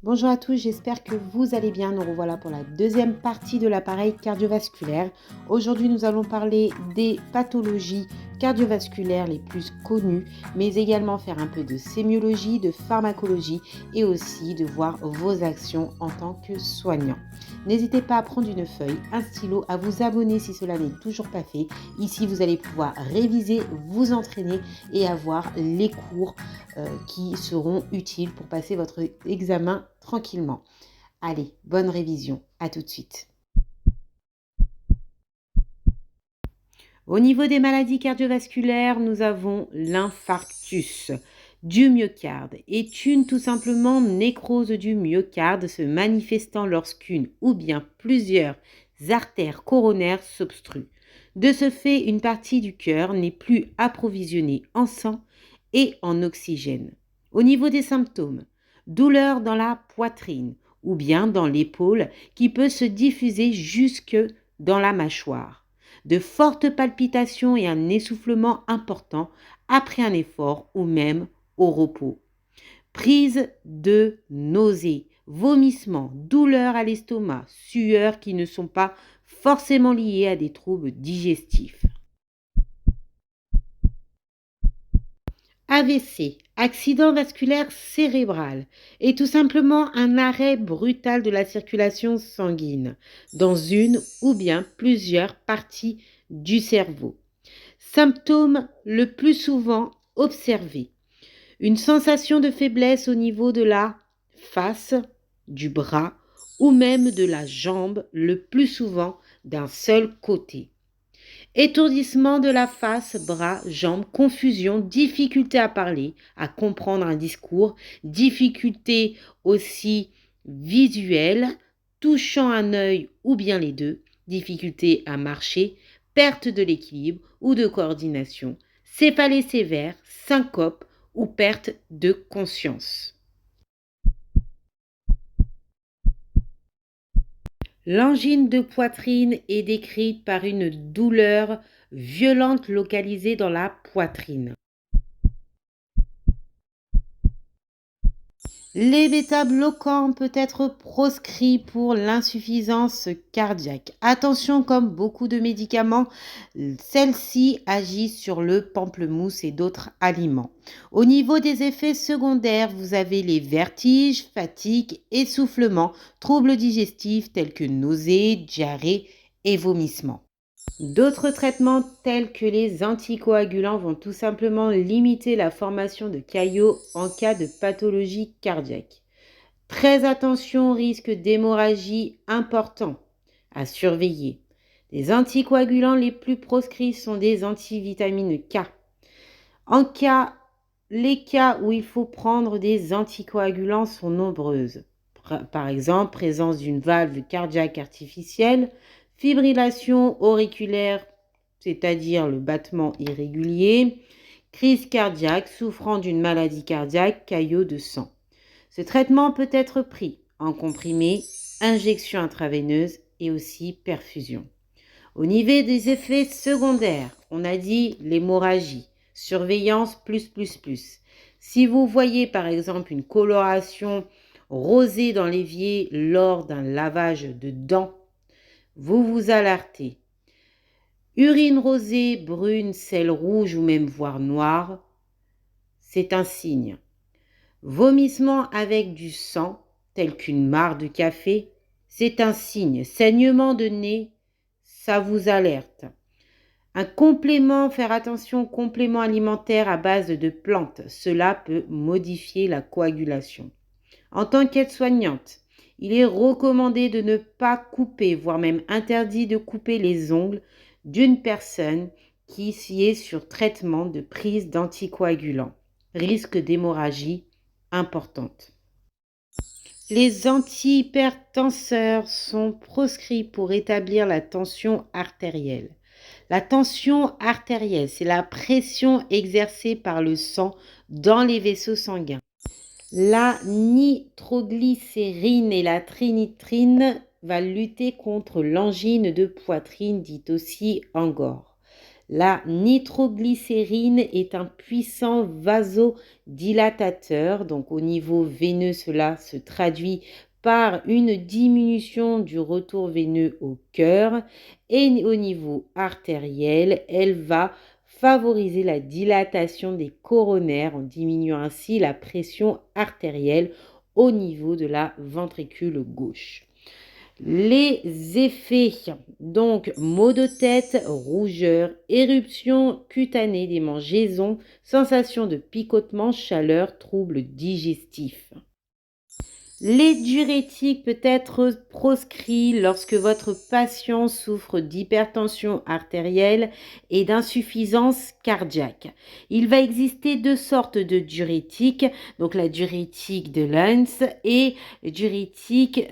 Bonjour à tous, j'espère que vous allez bien. Nous revoilà pour la deuxième partie de l'appareil cardiovasculaire. Aujourd'hui, nous allons parler des pathologies cardiovasculaires les plus connues, mais également faire un peu de sémiologie, de pharmacologie et aussi de voir vos actions en tant que soignant. N'hésitez pas à prendre une feuille, un stylo, à vous abonner si cela n'est toujours pas fait. Ici, vous allez pouvoir réviser, vous entraîner et avoir les cours qui seront utiles pour passer votre examen tranquillement. Allez, bonne révision. À tout de suite. Au niveau des maladies cardiovasculaires, nous avons l'infarctus du myocarde est une tout simplement nécrose du myocarde se manifestant lorsqu'une ou bien plusieurs artères coronaires s'obstruent. De ce fait, une partie du cœur n'est plus approvisionnée en sang et en oxygène. Au niveau des symptômes, douleur dans la poitrine ou bien dans l'épaule qui peut se diffuser jusque dans la mâchoire. De fortes palpitations et un essoufflement important après un effort ou même au repos. Prise de nausées, vomissements, douleurs à l'estomac, sueurs qui ne sont pas forcément liées à des troubles digestifs. AVC, accident vasculaire cérébral, est tout simplement un arrêt brutal de la circulation sanguine dans une ou bien plusieurs parties du cerveau. Symptômes le plus souvent observés. Une sensation de faiblesse au niveau de la face, du bras ou même de la jambe, le plus souvent d'un seul côté. Étourdissement de la face, bras, jambes, confusion, difficulté à parler, à comprendre un discours, difficulté aussi visuelle, touchant un œil ou bien les deux, difficulté à marcher, perte de l'équilibre ou de coordination, céphalée sévère, syncope ou perte de conscience. L'angine de poitrine est décrite par une douleur violente localisée dans la poitrine. Les bêta-bloquants peuvent être proscrits pour l'insuffisance cardiaque. Attention, comme beaucoup de médicaments, celles-ci agissent sur le pamplemousse et d'autres aliments. Au niveau des effets secondaires, vous avez les vertiges, fatigue, essoufflement, troubles digestifs tels que nausées, diarrhée et vomissements. D'autres traitements tels que les anticoagulants vont tout simplement limiter la formation de caillots en cas de pathologie cardiaque. Très attention au risque d'hémorragie important à surveiller. Les anticoagulants les plus proscrits sont des antivitamines K. Les cas où il faut prendre des anticoagulants sont nombreuses. Par exemple, présence d'une valve cardiaque artificielle, fibrillation auriculaire, c'est-à-dire le battement irrégulier, crise cardiaque, souffrant d'une maladie cardiaque, caillot de sang. Ce traitement peut être pris en comprimé, injection intraveineuse et aussi perfusion. Au niveau des effets secondaires, on a dit l'hémorragie, surveillance plus. Si vous voyez par exemple une coloration rosée dans l'évier lors d'un lavage de dents, vous vous alertez. Urine rosée, brune, sel rouge ou même voire noire, c'est un signe. Vomissement avec du sang, tel qu'une mare de café, c'est un signe. Saignement de nez, ça vous alerte. Un complément, faire attention, complément alimentaire à base de plantes, cela peut modifier la coagulation. En tant qu'aide-soignante, il est recommandé de ne pas couper, voire même interdit de couper les ongles d'une personne qui est sur traitement de prise d'anticoagulants. Risque d'hémorragie importante. Les antihypertenseurs sont proscrits pour rétablir la tension artérielle. La tension artérielle, c'est la pression exercée par le sang dans les vaisseaux sanguins. La nitroglycérine et la trinitrine va lutter contre l'angine de poitrine, dite aussi angor. La nitroglycérine est un puissant vasodilatateur. Donc au niveau veineux, cela se traduit par une diminution du retour veineux au cœur. Et au niveau artériel, elle va favoriser la dilatation des coronaires en diminuant ainsi la pression artérielle au niveau de la ventricule gauche. Les effets, donc maux de tête, rougeur, éruption cutanée des mangeaisons, sensation de picotement, chaleur, troubles digestifs. Les diurétiques peuvent être proscrits lorsque votre patient souffre d'hypertension artérielle et d'insuffisance cardiaque. Il va exister deux sortes de diurétiques, donc la diurétique de Lenz et diurétique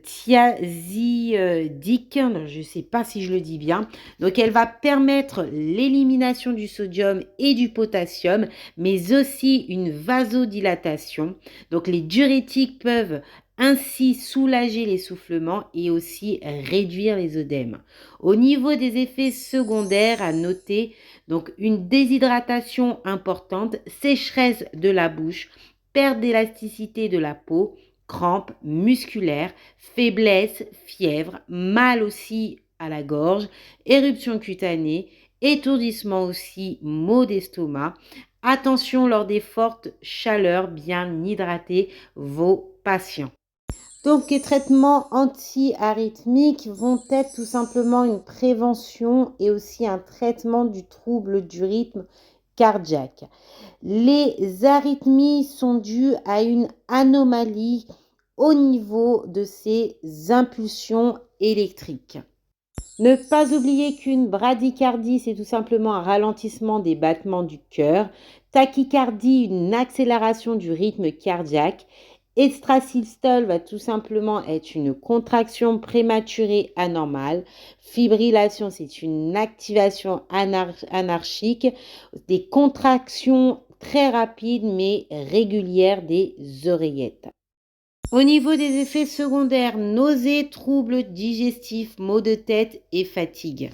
thiazidique, je ne sais pas si je le dis bien. Donc elle va permettre l'élimination du sodium et du potassium, mais aussi une vasodilatation. Donc les diurétiques peuvent ainsi soulager l'essoufflement et aussi réduire les œdèmes. Au niveau des effets secondaires à noter, donc une déshydratation importante, sécheresse de la bouche, perte d'élasticité de la peau, crampes musculaires, faiblesse, fièvre, mal aussi à la gorge, éruption cutanée, étourdissement aussi, maux d'estomac. Attention lors des fortes chaleurs, bien hydrater vos patients. Donc, les traitements anti-arythmiques vont être tout simplement une prévention et aussi un traitement du trouble du rythme cardiaque. Les arythmies sont dues à une anomalie au niveau de ces impulsions électriques. Ne pas oublier qu'une bradycardie, c'est tout simplement un ralentissement des battements du cœur. Tachycardie, une accélération du rythme cardiaque. Extrasystole va tout simplement être une contraction prématurée anormale. Fibrillation, c'est une activation anarchique. Des contractions très rapides mais régulières des oreillettes. Au niveau des effets secondaires, nausées, troubles digestifs, maux de tête et fatigue.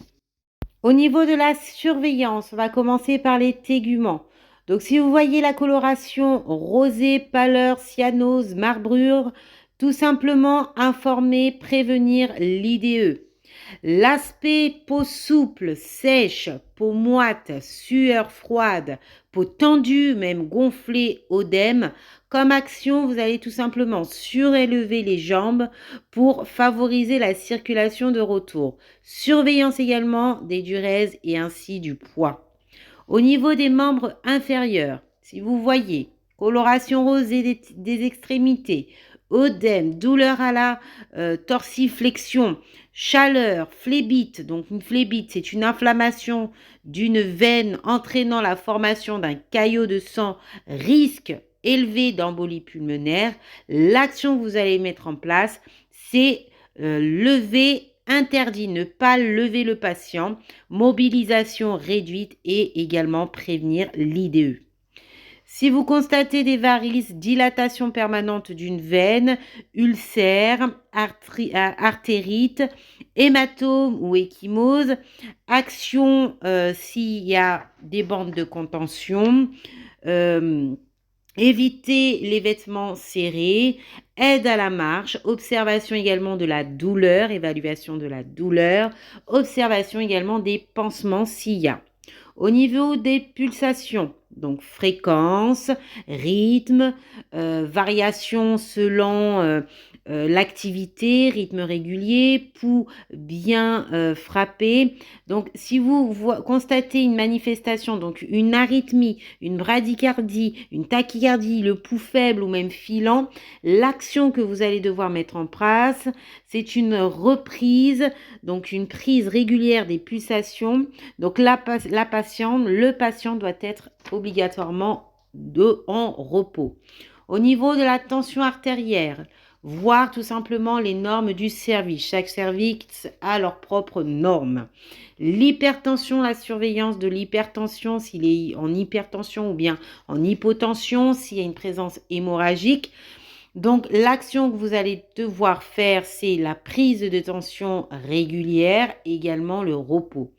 Au niveau de la surveillance, on va commencer par les téguments. Donc si vous voyez la coloration rosée, pâleur, cyanose, marbrure, tout simplement informer, prévenir l'IDE. L'aspect peau souple, sèche, peau moite, sueur froide, peau tendue, même gonflée, œdème. Comme action, vous allez tout simplement surélever les jambes pour favoriser la circulation de retour. Surveillance également des durèses et ainsi du poids. Au niveau des membres inférieurs, si vous voyez coloration rosée des extrémités, œdème, douleur à la torsiflexion, chaleur, phlébite. Donc une phlébite, c'est une inflammation d'une veine entraînant la formation d'un caillot de sang, risque élevé d'embolie pulmonaire. L'action que vous allez mettre en place, c'est lever interdit, ne pas lever le patient, mobilisation réduite et également prévenir l'IDE. Si vous constatez des varices, dilatation permanente d'une veine, ulcère, artérite, hématome ou échymose, action s'il y a des bandes de contention, éviter les vêtements serrés, aide à la marche, observation également de la douleur, évaluation de la douleur, observation également des pansements s'il y a. Au niveau des pulsations, donc fréquence, rythme, variation selon l'activité, rythme régulier, pouls bien frappé. Donc, si vous constatez une manifestation, donc une arythmie, une bradycardie, une tachycardie, le pouls faible ou même filant, l'action que vous allez devoir mettre en place, c'est une reprise, donc une prise régulière des pulsations. Donc, le patient doit être obligatoirement en repos. Au niveau de la tension artérielle, voir tout simplement les normes du service. Chaque service a leurs propres normes. L'hypertension, la surveillance de l'hypertension, s'il est en hypertension ou bien en hypotension, s'il y a une présence hémorragique. Donc, l'action que vous allez devoir faire, c'est la prise de tension régulière, également le repos.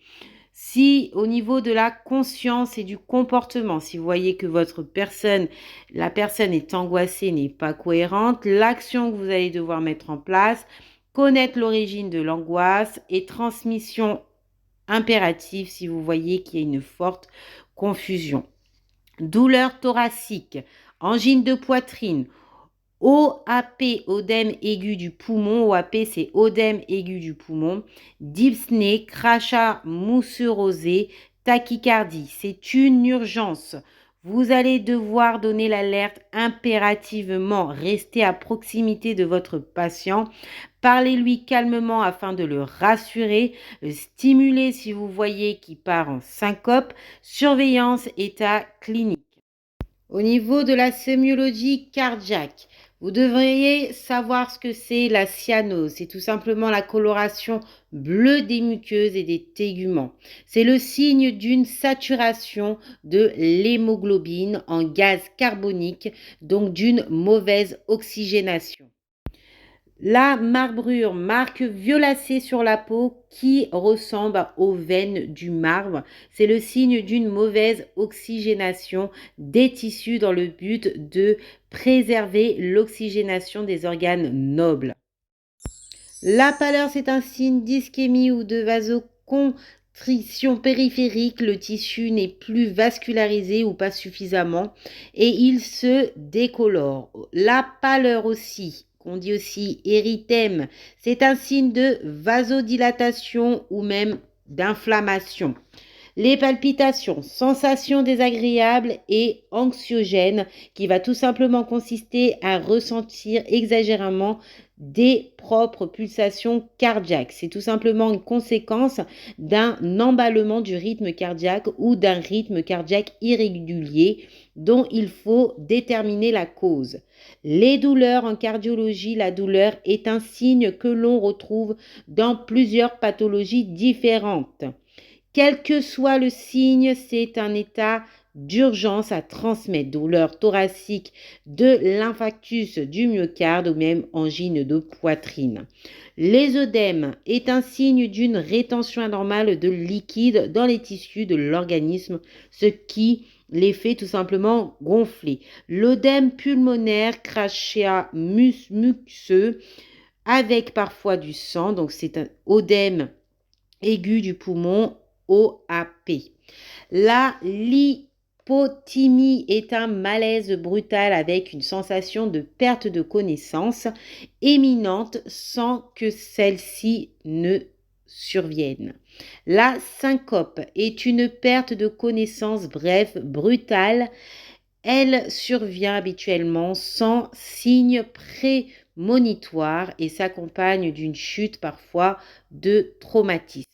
Si au niveau de la conscience et du comportement, si vous voyez que la personne est angoissée, n'est pas cohérente, l'action que vous allez devoir mettre en place, connaître l'origine de l'angoisse et transmission impérative si vous voyez qu'il y a une forte confusion. Douleur thoracique, angine de poitrine, OAP, œdème aigu du poumon. OAP, c'est œdème aigu du poumon. Dyspnée, crachat mousseux rosé, tachycardie. C'est une urgence. Vous allez devoir donner l'alerte impérativement. Restez à proximité de votre patient. Parlez-lui calmement afin de le rassurer. Stimulez si vous voyez qu'il part en syncope. Surveillance, état clinique. Au niveau de la sémiologie cardiaque, vous devriez savoir ce que c'est la cyanose. C'est tout simplement la coloration bleue des muqueuses et des téguments. C'est le signe d'une saturation de l'hémoglobine en gaz carbonique, donc d'une mauvaise oxygénation. La marbrure, marque violacée sur la peau qui ressemble aux veines du marbre. C'est le signe d'une mauvaise oxygénation des tissus dans le but de préserver l'oxygénation des organes nobles. La pâleur, c'est un signe d'ischémie ou de vasoconstriction périphérique. Le tissu n'est plus vascularisé ou pas suffisamment et il se décolore. La pâleur aussi, qu'on dit aussi érythème, c'est un signe de vasodilatation ou même d'inflammation. Les palpitations, sensations désagréables et anxiogènes qui va tout simplement consister à ressentir exagérément des propres pulsations cardiaques. C'est tout simplement une conséquence d'un emballement du rythme cardiaque ou d'un rythme cardiaque irrégulier dont il faut déterminer la cause. Les douleurs en cardiologie, la douleur est un signe que l'on retrouve dans plusieurs pathologies différentes. Quel que soit le signe, c'est un état d'urgence à transmettre. Douleur thoracique, de l'infarctus du myocarde ou même angine de poitrine. Les œdèmes est un signe d'une rétention anormale de liquide dans les tissus de l'organisme, ce qui les fait tout simplement gonfler. L'œdème pulmonaire, crachat muqueux avec parfois du sang, donc c'est un œdème aigu du poumon, OAP. La lipothymie est un malaise brutal avec une sensation de perte de connaissance éminente sans que celle-ci ne survienne. La syncope est une perte de connaissance bref, brutale. Elle survient habituellement sans signe prémonitoire et s'accompagne d'une chute parfois de traumatisme.